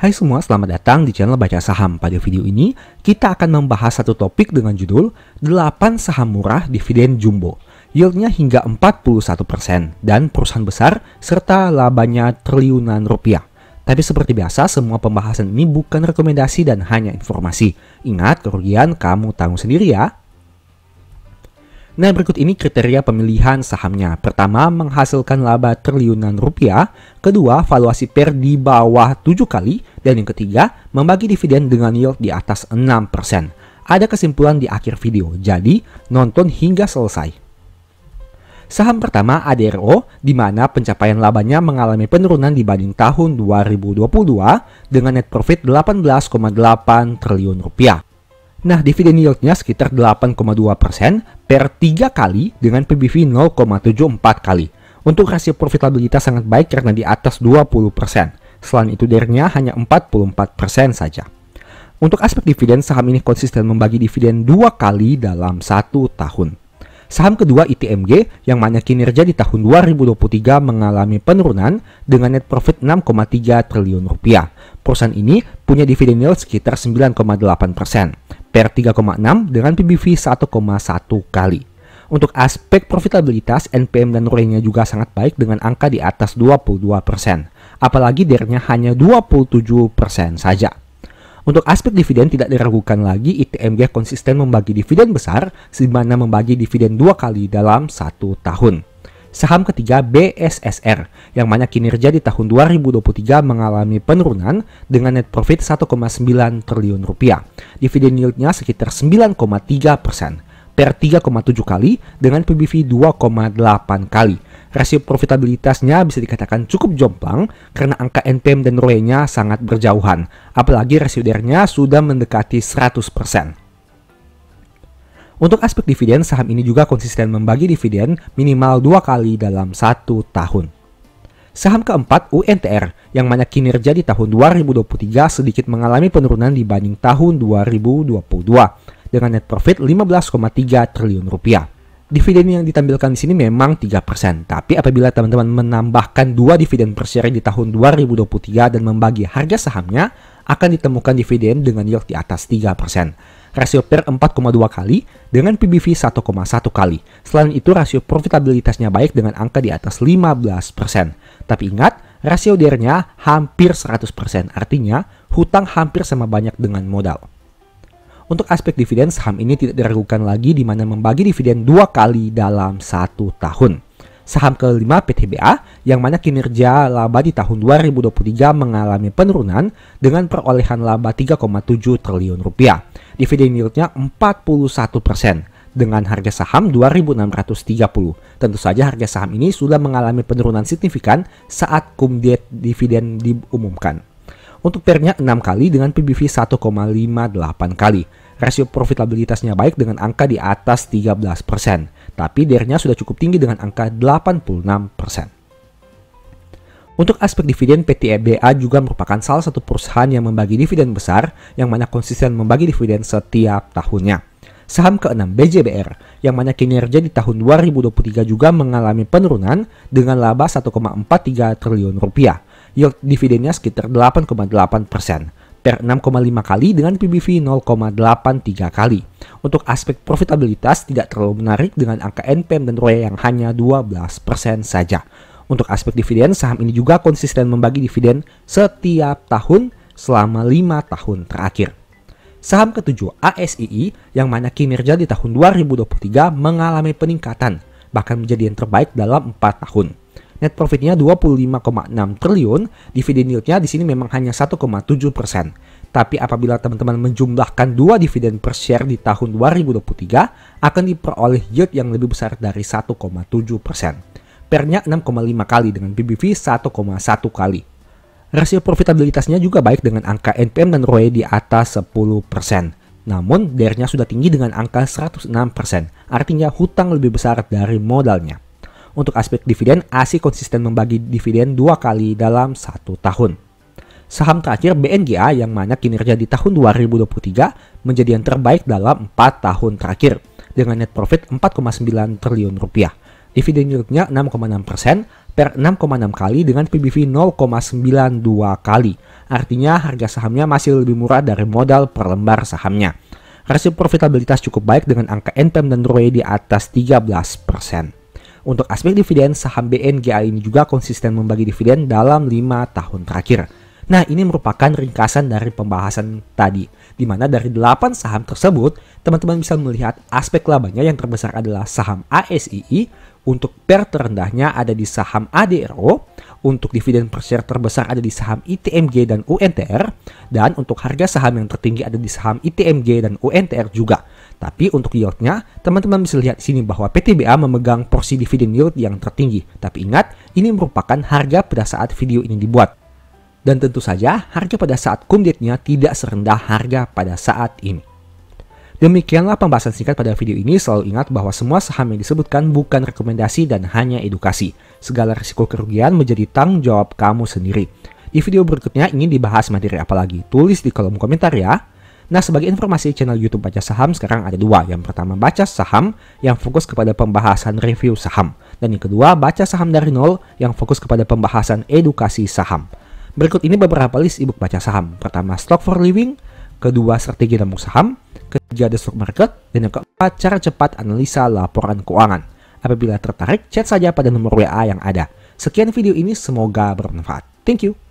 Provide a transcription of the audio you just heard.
Hai semua, selamat datang di channel Baca Saham. Pada video ini, kita akan membahas satu topik dengan judul 8 saham murah dividen jumbo. Yieldnya hingga 41% dan perusahaan besar serta labanya triliunan rupiah. Tapi seperti biasa, semua pembahasan ini bukan rekomendasi dan hanya informasi. Ingat, kerugian kamu tanggung sendiri ya. Nah, berikut ini kriteria pemilihan sahamnya. Pertama, menghasilkan laba triliunan rupiah. Kedua, valuasi PER di bawah 7 kali. Dan yang ketiga, membagi dividen dengan yield di atas 6%. Ada kesimpulan di akhir video, jadi nonton hingga selesai. Saham pertama ADRO, di mana pencapaian labanya mengalami penurunan dibanding tahun 2022 dengan net profit 18,8 triliun rupiah. Nah, dividen yieldnya sekitar 8,2% per 3 kali dengan PBV 0,74 kali. Untuk rasio profitabilitas sangat baik karena di atas 20%. Selain itu, DER-nya hanya 44% saja. Untuk aspek dividen, saham ini konsisten membagi dividen 2 kali dalam 1 tahun. Saham kedua ITMG yang mana kinerja di tahun 2023 mengalami penurunan dengan net profit 6,3 triliun rupiah. Perusahaan ini punya dividen yield sekitar 9,8% per 3,6 dengan PBV 1,1 kali. Untuk aspek profitabilitas, NPM dan ROE-nya juga sangat baik dengan angka di atas 22%. Apalagi DER-nya hanya 27% saja. Untuk aspek dividen tidak diragukan lagi, ITMG konsisten membagi dividen besar, di mana membagi dividen 2 kali dalam 1 tahun. Saham ketiga BSSR, yang mana kinerja di tahun 2023 mengalami penurunan dengan net profit 1,9 triliun rupiah. Dividen yieldnya sekitar 9,3% per 3,7 kali dengan PBV 2,8 kali. Rasio profitabilitasnya bisa dikatakan cukup jomplang karena angka NPM dan ROE-nya sangat berjauhan. Apalagi rasio DER-nya sudah mendekati 100%. Untuk aspek dividen, saham ini juga konsisten membagi dividen minimal 2 kali dalam 1 tahun. Saham keempat UNTR, yang mana kinerja di tahun 2023 sedikit mengalami penurunan dibanding tahun 2022 dengan net profit 15,3 triliun rupiah. Dividen yang ditampilkan di sini memang 3%, tapi apabila teman-teman menambahkan 2 dividen per share di tahun 2023 dan membagi harga sahamnya, akan ditemukan dividen dengan yield di atas 3%. Rasio PER 4,2 kali dengan PBV 1,1 kali. Selain itu, rasio profitabilitasnya baik dengan angka di atas 15%. Tapi ingat, rasio DER-nya hampir 100%, artinya hutang hampir sama banyak dengan modal. Untuk aspek dividen, saham ini tidak diragukan lagi di mana membagi dividen 2 kali dalam 1 tahun. Saham kelima PTBA, yang mana kinerja laba di tahun 2023 mengalami penurunan dengan perolehan laba 3,7 triliun rupiah. Dividen yieldnya 41% dengan harga saham 2.630. Tentu saja harga saham ini sudah mengalami penurunan signifikan saat cum dividen diumumkan. Untuk PER-nya 6 kali dengan PBV 1,58 kali. Rasio profitabilitasnya baik dengan angka di atas 13%. Tapi DER-nya sudah cukup tinggi dengan angka 86%. Untuk aspek dividen, PTBA juga merupakan salah satu perusahaan yang membagi dividen besar, yang mana konsisten membagi dividen setiap tahunnya. Saham keenam BJBR, yang mana kinerja di tahun 2023 juga mengalami penurunan dengan laba 1,43 triliun rupiah. Yield dividennya sekitar 8,8% per 6,5 kali dengan PBV 0,83 kali. Untuk aspek profitabilitas tidak terlalu menarik dengan angka NPM dan ROE yang hanya 12% saja. Untuk aspek dividen, saham ini juga konsisten membagi dividen setiap tahun selama 5 tahun terakhir. Saham ketujuh ASII, yang mana kinerja di tahun 2023 mengalami peningkatan, bahkan menjadi yang terbaik dalam 4 tahun. Net profitnya 25,6 triliun, dividen yieldnya di sini memang hanya 1,7%. Tapi apabila teman-teman menjumlahkan 2 dividen per share di tahun 2023, akan diperoleh yield yang lebih besar dari 1,7%. PER-nya 6,5 kali dengan PBV 1,1 kali. Rasio profitabilitasnya juga baik dengan angka NPM dan ROE di atas 10%. Namun, DER-nya sudah tinggi dengan angka 106%, artinya hutang lebih besar dari modalnya. Untuk aspek dividen, ASI konsisten membagi dividen 2 kali dalam 1 tahun. Saham terakhir BNGA, yang mana kinerja di tahun 2023 menjadi yang terbaik dalam 4 tahun terakhir dengan net profit 4,9 triliun rupiah. Dividen yieldnya 6,6% per 6,6 kali dengan PBV 0,92 kali. Artinya harga sahamnya masih lebih murah dari modal per lembar sahamnya. Rasio profitabilitas cukup baik dengan angka NPM dan ROE di atas 13%. Untuk aspek dividen, saham BNGA ini juga konsisten membagi dividen dalam 5 tahun terakhir. Nah, ini merupakan ringkasan dari pembahasan tadi, di mana dari 8 saham tersebut, teman-teman bisa melihat aspek labanya yang terbesar adalah saham ASII, untuk PER terendahnya ada di saham ADRO, untuk dividen per share terbesar ada di saham ITMG dan UNTR, dan untuk harga saham yang tertinggi ada di saham ITMG dan UNTR juga. Tapi untuk yieldnya, teman-teman bisa lihat di sini bahwa PTBA memegang porsi dividen yield yang tertinggi. Tapi ingat, ini merupakan harga pada saat video ini dibuat. Dan tentu saja, harga pada saat kumdate-nya tidak serendah harga pada saat ini. Demikianlah pembahasan singkat pada video ini. Selalu ingat bahwa semua saham yang disebutkan bukan rekomendasi dan hanya edukasi. Segala risiko kerugian menjadi tanggung jawab kamu sendiri. Di video berikutnya ingin dibahas materi apa lagi? Tulis di kolom komentar ya. Nah, sebagai informasi, channel YouTube Baca Saham sekarang ada dua. Yang pertama, Baca Saham yang fokus kepada pembahasan review saham. Dan yang kedua, Baca Saham dari Nol yang fokus kepada pembahasan edukasi saham. Berikut ini beberapa list ebook baca saham. Pertama, Stock for Living. Kedua, Strategi Nabung Saham. Ketiga, The Stock Market. Dan yang keempat, Cara Cepat Analisa Laporan Keuangan. Apabila tertarik, chat saja pada nomor WA yang ada. Sekian video ini, semoga bermanfaat. Thank you.